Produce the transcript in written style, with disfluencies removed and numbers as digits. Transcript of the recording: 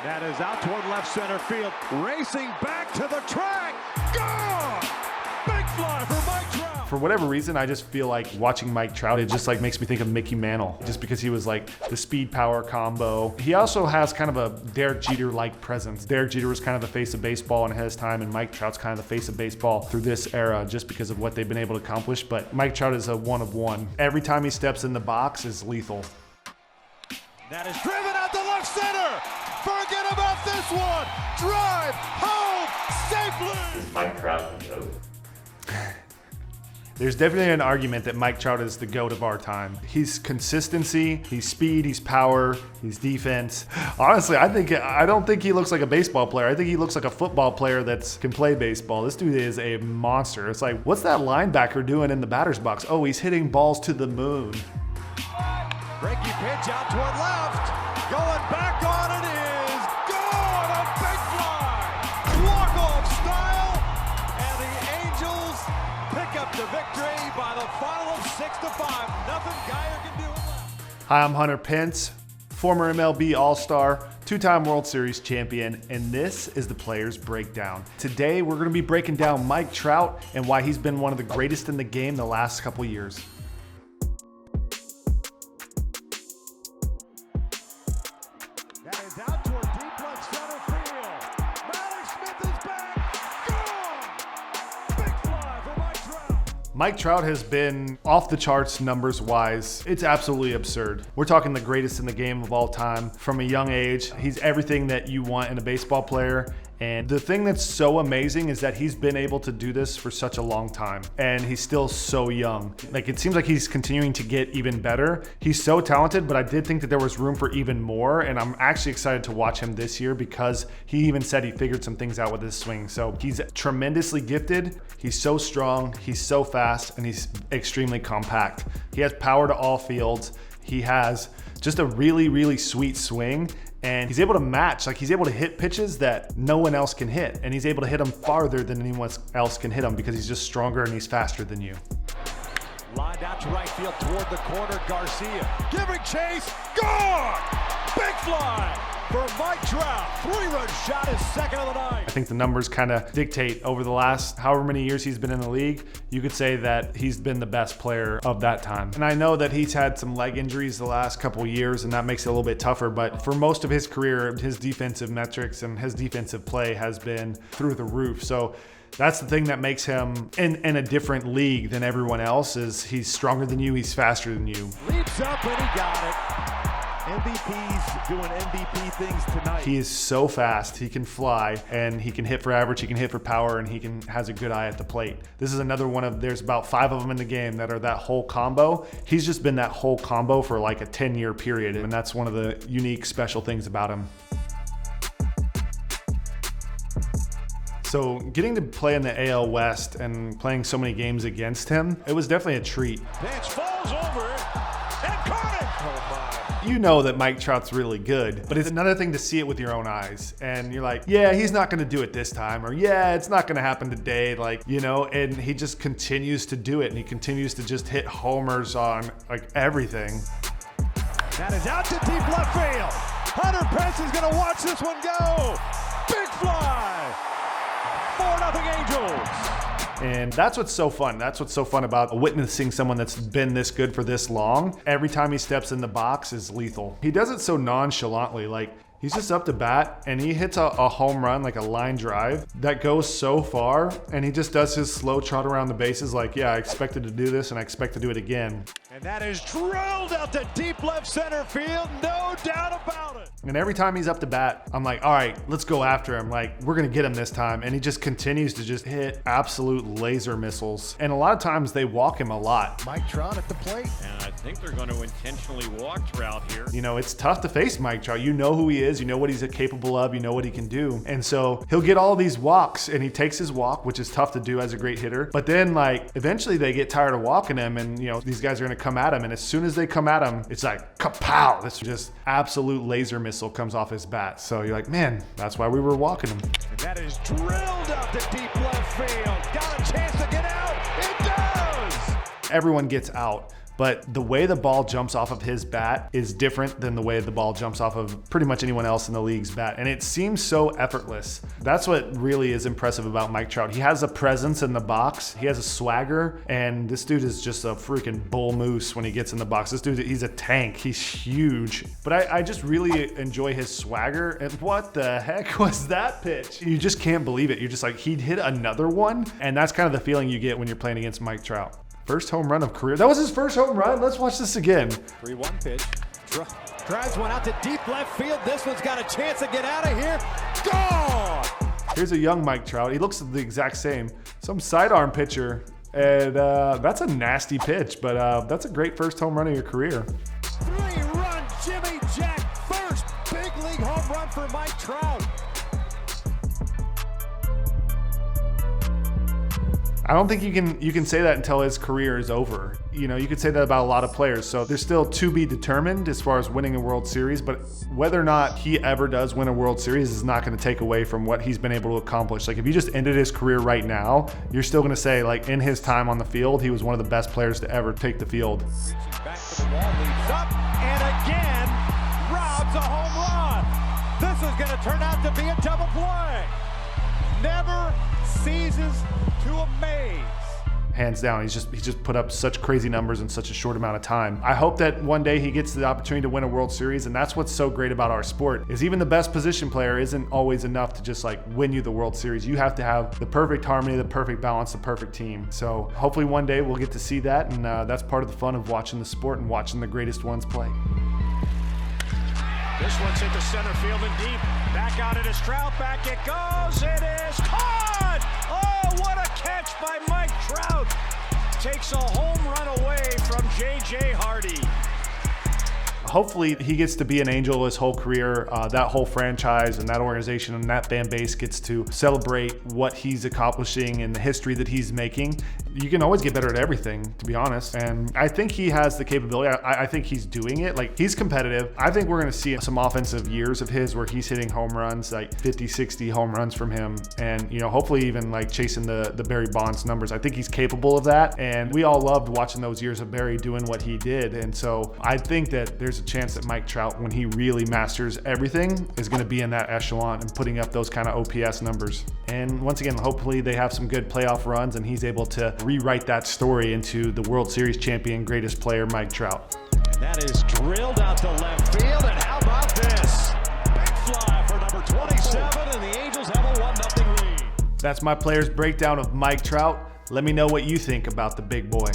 That is out toward left center field. Racing back to the track. Gone! Big fly for Mike Trout. For whatever reason, I just feel like watching Mike Trout, it just like makes me think of Mickey Mantle, just because he was like the speed power combo. He also has kind of a Derek Jeter-like presence. Derek Jeter was kind of the face of baseball in his time, and Mike Trout's kind of the face of baseball through this era just because of what they've been able to accomplish. But Mike Trout is a one of one. Every time he steps in the box is lethal. That is driven out to left center. Forget about this one. Drive home safely. Is Mike Trout the GOAT? There's definitely an argument that Mike Trout is the GOAT of our time. He's consistency, he's speed, he's power, he's defense. Honestly, I don't think he looks like a baseball player. I think he looks like a football player that can play baseball. This dude is a monster. It's like, what's that linebacker doing in the batter's box? Oh, he's hitting balls to the moon. Breaky pitch out toward left. Going back on it is gone. A big fly. Walk-off style. And the Angels pick up the victory by the final of 6-5. Nothing Geyer can do left. Hi, I'm Hunter Pence, former MLB All-Star, two-time World Series champion, and this is the Players Breakdown. Today, we're going to be breaking down Mike Trout and why he's been one of the greatest in the game the last couple years. That is out toward deep left center field. Malik Smith is back. Gone. Big fly for Mike Trout. Mike Trout has been off the charts numbers-wise. It's absolutely absurd. We're talking the greatest in the game of all time. From a young age, he's everything that you want in a baseball player. And the thing that's so amazing is that he's been able to do this for such a long time, and he's still so young. Like, it seems like he's continuing to get even better. He's so talented, but I did think that there was room for even more, and I'm actually excited to watch him this year because he even said he figured some things out with his swing. So he's tremendously gifted. He's so strong, he's so fast, and he's extremely compact. He has power to all fields. He has just a really, really sweet swing. And he's able to match, like he's able to hit pitches that no one else can hit. And he's able to hit them farther than anyone else can hit them because he's just stronger and he's faster than you. Lined out to right field toward the corner, Garcia giving chase, gone! Big fly for Mike Trout. Three-run shot is second of the night. I think the numbers kind of dictate over the last however many years he's been in the league, you could say that he's been the best player of that time. And I know that he's had some leg injuries the last couple years, and that makes it a little bit tougher, but for most of his career, his defensive metrics and his defensive play has been through the roof. So that's the thing that makes him in a different league than everyone else. Is he's stronger than you, he's faster than you. Leaps up and he got it. MVP's doing MVP things tonight. He is so fast, he can fly, and he can hit for average, he can hit for power, and he has a good eye at the plate. This is another one of, there's about 5 of them in the game that are that whole combo. He's just been that whole combo for like a 10-year period, and that's one of the unique, special things about him. So getting to play in the AL West and playing so many games against him, it was definitely a treat. Pitch falls over and caught it. Oh my. You know that Mike Trout's really good, but it's another thing to see it with your own eyes. And you're like, yeah, he's not going to do it this time, or yeah, it's not going to happen today. Like, you know, and he just continues to do it, and he continues to just hit homers on like everything. That is out to deep left field. Hunter Pence is going to watch this one go. Big fly. 4-0 Angels. And that's what's so fun. That's what's so fun about witnessing someone that's been this good for this long. Every time he steps in the box is lethal. He does it so nonchalantly. Like, he's just up to bat and he hits a home run, like a line drive that goes so far, and he just does his slow trot around the bases like, yeah, I expected to do this and I expect to do it again. And that is drilled out to deep left center field, no doubt about it. And every time he's up to bat, I'm like, all right, let's go after him. Like, we're going to get him this time. And he just continues to just hit absolute laser missiles. And a lot of times they walk him a lot. Mike Trout at the plate. And I think they're going to intentionally walk Trout here. You know, it's tough to face Mike Trout. You know who he is. You know what he's capable of. You know what he can do. And so he'll get all these walks, and he takes his walk, which is tough to do as a great hitter. But then, like, eventually they get tired of walking him, and, you know, these guys are going to come at him. And as soon as they come at him, it's like, kapow! This just absolute laser missile comes off his bat. So you're like, man, that's why we were walking him. And that is drilled out to deep left field. Got a chance to get out. It does! Everyone gets out. but the way the ball jumps off of his bat is different than the way the ball jumps off of pretty much anyone else in the league's bat. And it seems so effortless. That's what really is impressive about Mike Trout. He has a presence in the box. He has a swagger, and this dude is just a freaking bull moose when he gets in the box. This dude, he's a tank. He's huge. But I just really enjoy his swagger. And what the heck was that pitch? You just can't believe it. You're just like, he'd hit another one. And that's kind of the feeling you get when you're playing against Mike Trout. First home run of career. That was his first home run. Let's watch this again. 3-1 pitch. Drives one out to deep left field. This one's got a chance to get out of here. Gone! Here's a young Mike Trout. He looks the exact same. Some sidearm pitcher. And that's a nasty pitch, but that's a great first home run of your career. 3-run Jimmy Jack. First big league home run for Mike Trout. I don't think you can say that until his career is over. You know, you could say that about a lot of players. So there's still to be determined as far as winning a World Series, but whether or not he ever does win a World Series is not going to take away from what he's been able to accomplish. Like, if you just ended his career right now, you're still going to say, like, in his time on the field, he was one of the best players to ever take the field. Reaching back to the wall, leads up, and again robs a home run. This is going to turn out to be a double play. Never ceases to amaze. Hands down, he's just put up such crazy numbers in such a short amount of time. I hope that one day he gets the opportunity to win a World Series, and that's what's so great about our sport, is even the best position player isn't always enough to just like win you the World Series. You have to have the perfect harmony, the perfect balance, the perfect team. So hopefully one day we'll get to see that, and that's part of the fun of watching the sport and watching the greatest ones play. This one's hit the center field and deep. Back out it is Trout. Back it goes. It is caught. Oh, what a catch by Mike Trout. Takes a home run away from J.J. Hardy. Hopefully he gets to be an Angel his whole career. That whole franchise and that organization and that fan base gets to celebrate what he's accomplishing and the history that he's making. You can always get better at everything, to be honest. And I think he has the capability. I think he's doing it. Like, he's competitive. I think we're going to see some offensive years of his where he's hitting home runs, like 50, 60 home runs from him. And, you know, hopefully even like chasing the Barry Bonds numbers. I think he's capable of that. And we all loved watching those years of Barry doing what he did. And so I think that there's a chance that Mike Trout, when he really masters everything, is going to be in that echelon and putting up those kind of OPS numbers. And once again, hopefully they have some good playoff runs and he's able to rewrite that story into the World Series champion, greatest player, Mike Trout. And that is drilled out to left field, and how about this? Big fly for number 27, and the Angels have a 1-0 lead. That's my players breakdown of Mike Trout. Let me know what you think about the big boy.